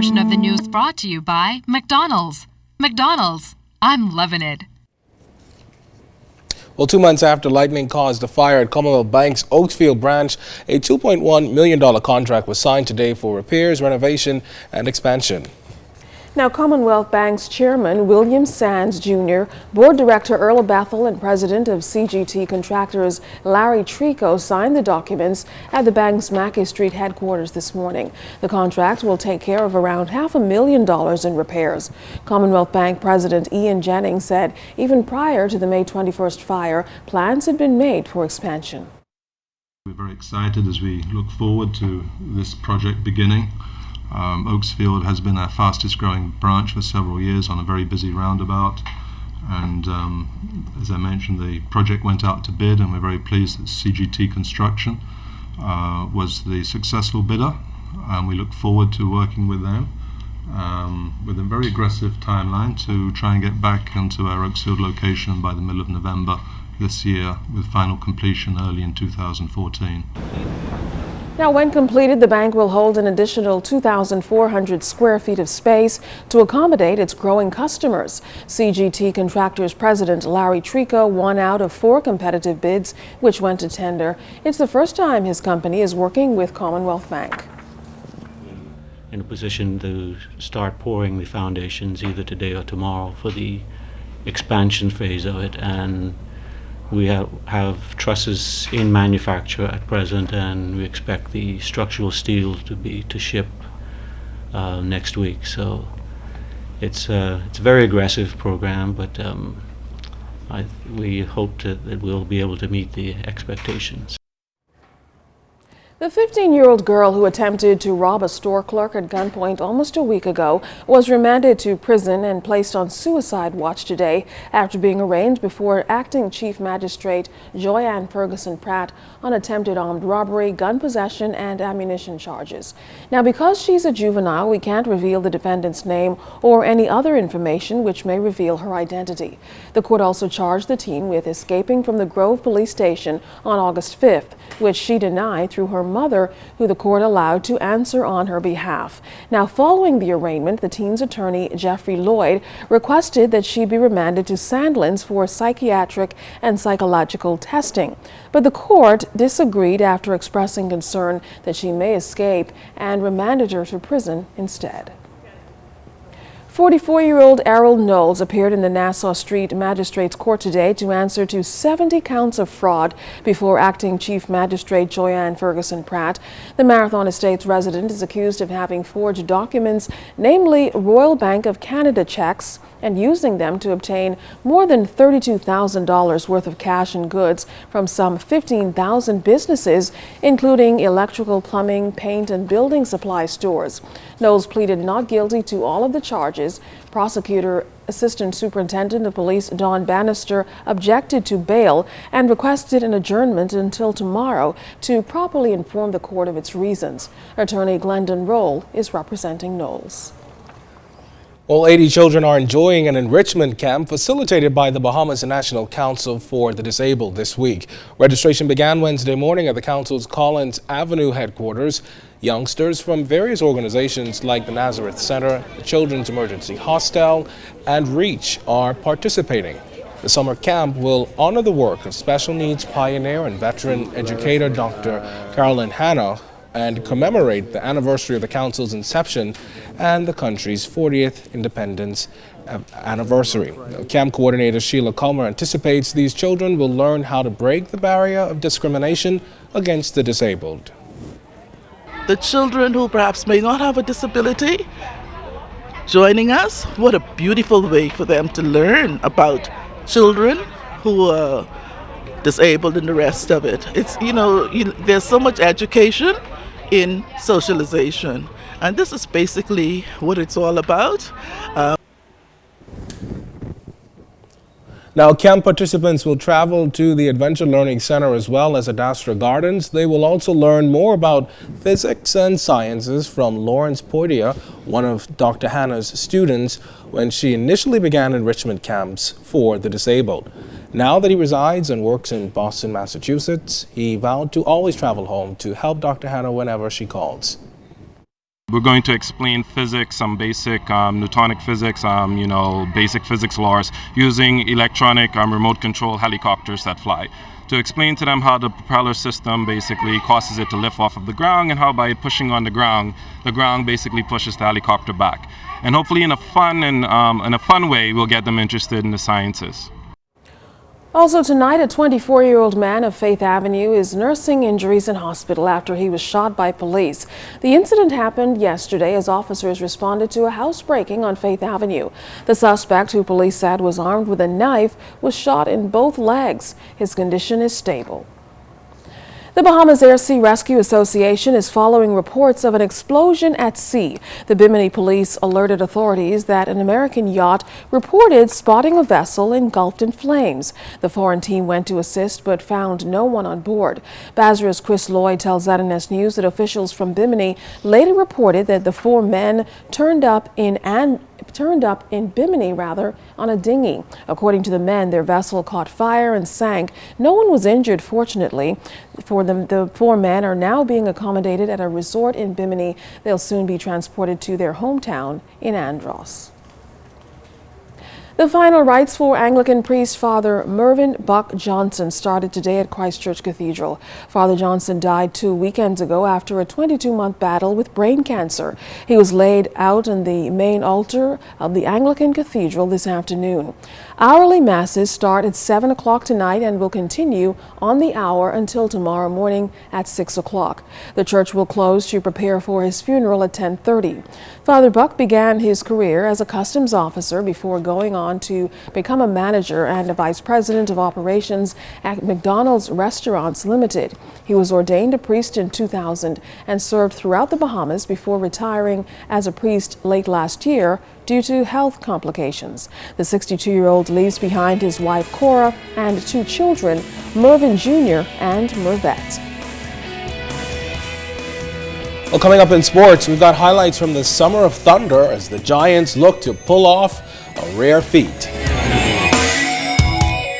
portion of the news brought to you by McDonald's. McDonald's, I'm loving it. Well, 2 months after lightning caused a fire at Commonwealth Bank's Oakesfield branch, a $2.1 million contract was signed today for repairs, renovation, and expansion. Now, Commonwealth Bank's chairman, William Sands Jr., board director Earl Bethel, and president of CGT Contractors, Larry Trico, signed the documents at the bank's Mackay Street headquarters this morning. The contract will take care of around $500,000 in repairs. Commonwealth Bank President Ian Jennings said even prior to the May 21st fire, plans had been made for expansion. We're very excited as we look forward to this project beginning. Oakesfield has been our fastest growing branch for several years on a very busy roundabout, and as I mentioned, the project went out to bid, and we're very pleased that CGT Construction was the successful bidder, and we look forward to working with them with a very aggressive timeline to try and get back into our Oakesfield location by the middle of November this year, with final completion early in 2014. Now, when completed, the bank will hold an additional 2,400 square feet of space to accommodate its growing customers. CGT Contractors President Larry Trico won out of 4 competitive bids, which went to tender. It's the first time his company is working with Commonwealth Bank. In a position to start pouring the foundations either today or tomorrow for the expansion phase of it, and we have trusses in manufacture at present, and we expect the structural steel to ship next week. So it's a very aggressive program, but we hope that we'll be able to meet the expectations. The 15-year-old girl who attempted to rob a store clerk at gunpoint almost a week ago was remanded to prison and placed on suicide watch today after being arraigned before Acting Chief Magistrate Joyanne Ferguson Pratt on attempted armed robbery, gun possession, and ammunition charges. Now, because she's a juvenile, we can't reveal the defendant's name or any other information which may reveal her identity. The court also charged the teen with escaping from the Grove Police Station on August 5th, which she denied through her mother, who the court allowed to answer on her behalf. Now, following the arraignment, the teen's attorney, Jeffrey Lloyd, requested that she be remanded to Sandlands for psychiatric and psychological testing. But the court disagreed after expressing concern that she may escape and remanded her to prison instead. 44-year-old Errol Knowles appeared in the Nassau Street Magistrates Court today to answer to 70 counts of fraud before Acting Chief Magistrate Joyanne Ferguson Pratt. The Marathon Estates resident is accused of having forged documents, namely Royal Bank of Canada checks, and using them to obtain more than $32,000 worth of cash and goods from some 15,000 businesses, including electrical, plumbing, paint, and building supply stores. Knowles pleaded not guilty to all of the charges. Prosecutor Assistant Superintendent of Police Don Bannister objected to bail and requested an adjournment until tomorrow to properly inform the court of its reasons. Attorney Glendon Roll is representing Knowles. Well, 80 children are enjoying an enrichment camp facilitated by the Bahamas National Council for the Disabled this week. Registration began Wednesday morning at the council's Collins Avenue headquarters. Youngsters from various organizations like the Nazareth Center, the Children's Emergency Hostel, and REACH are participating. The summer camp will honor the work of special needs pioneer and veteran educator Dr. Carolyn Hanna and commemorate the anniversary of the council's inception and the country's 40th independence anniversary. Camp coordinator Sheila Culmer anticipates these children will learn how to break the barrier of discrimination against the disabled. The children who perhaps may not have a disability joining us, what a beautiful way for them to learn about children who are disabled and the rest of it. It's, there's so much education in socialization, and this is basically what it's all about. Now, camp participants will travel to the Adventure Learning Center as well as Adastra Gardens. They will also learn more about physics and sciences from Lawrence Poitier, one of Dr. Hanna's students, when she initially began enrichment camps for the disabled. Now that he resides and works in Boston, Massachusetts, he vowed to always travel home to help Dr. Hanna whenever she calls. We're going to explain physics, some basic Newtonic physics, basic physics laws using electronic remote control helicopters that fly. To explain to them how the propeller system basically causes it to lift off of the ground and how by pushing on the ground basically pushes the helicopter back. And hopefully in a fun way, we'll get them interested in the sciences. Also tonight, a 24-year-old man of Faith Avenue is nursing injuries in hospital after he was shot by police. The incident happened yesterday as officers responded to a housebreaking on Faith Avenue. The suspect, who police said was armed with a knife, was shot in both legs. His condition is stable. The Bahamas Air Sea Rescue Association is following reports of an explosion at sea. The Bimini police alerted authorities that an American yacht reported spotting a vessel engulfed in flames. The foreign team went to assist but found no one on board. Basra's Chris Lloyd tells ZNS News that officials from Bimini later reported that the 4 men turned up in Bimini on a dinghy. According to the men, their vessel caught fire and sank. No one was injured, fortunately. The 4 men are now being accommodated at a resort in Bimini. They'll soon be transported to their hometown in Andros. The final rites for Anglican priest Father Mervyn Buck Johnson started today at Christchurch Cathedral. Father Johnson died 2 weekends ago after a 22-month battle with brain cancer. He was laid out on the main altar of the Anglican Cathedral this afternoon. Hourly masses start at 7 o'clock tonight and will continue on the hour until tomorrow morning at 6 o'clock. The church will close to prepare for his funeral at 10:30. Father Buck began his career as a customs officer before going on to become a manager and a vice president of operations at McDonald's Restaurants Limited. He was ordained a priest in 2000 and served throughout the Bahamas before retiring as a priest late last year due to health complications. The 62-year-old leaves behind his wife Cora and 2 children, Mervyn Jr. and Mervette. Well, coming up in sports, we've got highlights from the Summer of Thunder as the Giants look to pull off a rare feat.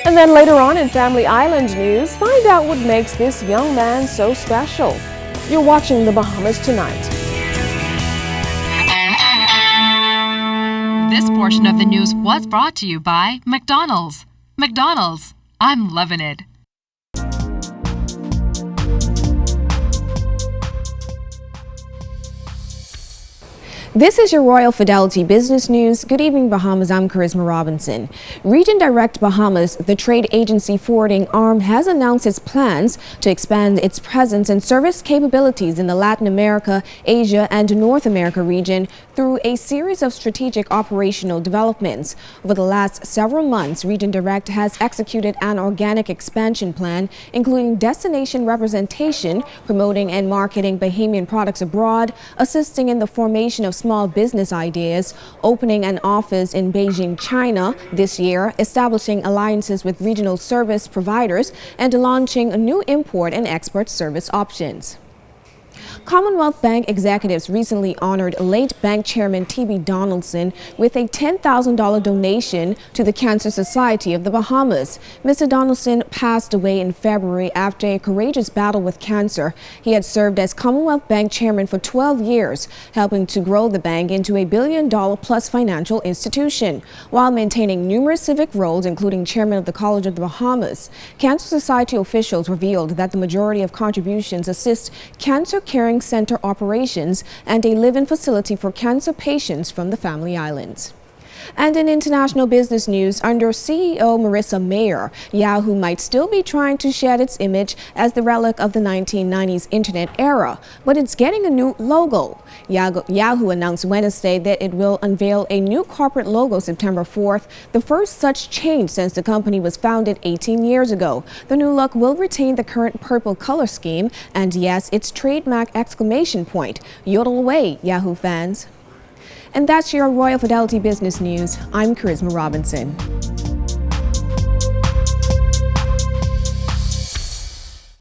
And then later on in Family Island news, find out what makes this young man so special. You're watching The Bahamas Tonight. This portion of the news was brought to you by McDonald's. McDonald's, I'm loving it. This is your Royal Fidelity Business News. Good evening, Bahamas. I'm Charisma Robinson. Region Direct Bahamas, the trade agency forwarding arm, has announced its plans to expand its presence and service capabilities in the Latin America, Asia, and North America region through a series of strategic operational developments. Over the last several months, Region Direct has executed an organic expansion plan, including destination representation, promoting and marketing Bahamian products abroad, assisting in the formation of small business ideas, opening an office in Beijing, China this year, establishing alliances with regional service providers, and launching new import and export service options. Commonwealth Bank executives recently honored late bank chairman T.B. Donaldson with a $10,000 donation to the Cancer Society of the Bahamas. Mr. Donaldson passed away in February after a courageous battle with cancer. He had served as Commonwealth Bank chairman for 12 years, helping to grow the bank into a $1 billion-plus financial institution, while maintaining numerous civic roles, including chairman of the College of the Bahamas. Cancer Society officials revealed that the majority of contributions assist Cancer Caring Center operations and a live-in facility for cancer patients from the Family Islands. And in international business news, under CEO Marissa Mayer, Yahoo might still be trying to shed its image as the relic of the 1990s internet era, but it's getting a new logo. Yahoo announced Wednesday that it will unveil a new corporate logo September 4th, the first such change since the company was founded 18 years ago. The new look will retain the current purple color scheme and, yes, its trademark exclamation point. Yodel away, Yahoo fans. And that's your Royal Fidelity Business News. I'm Charisma Robinson.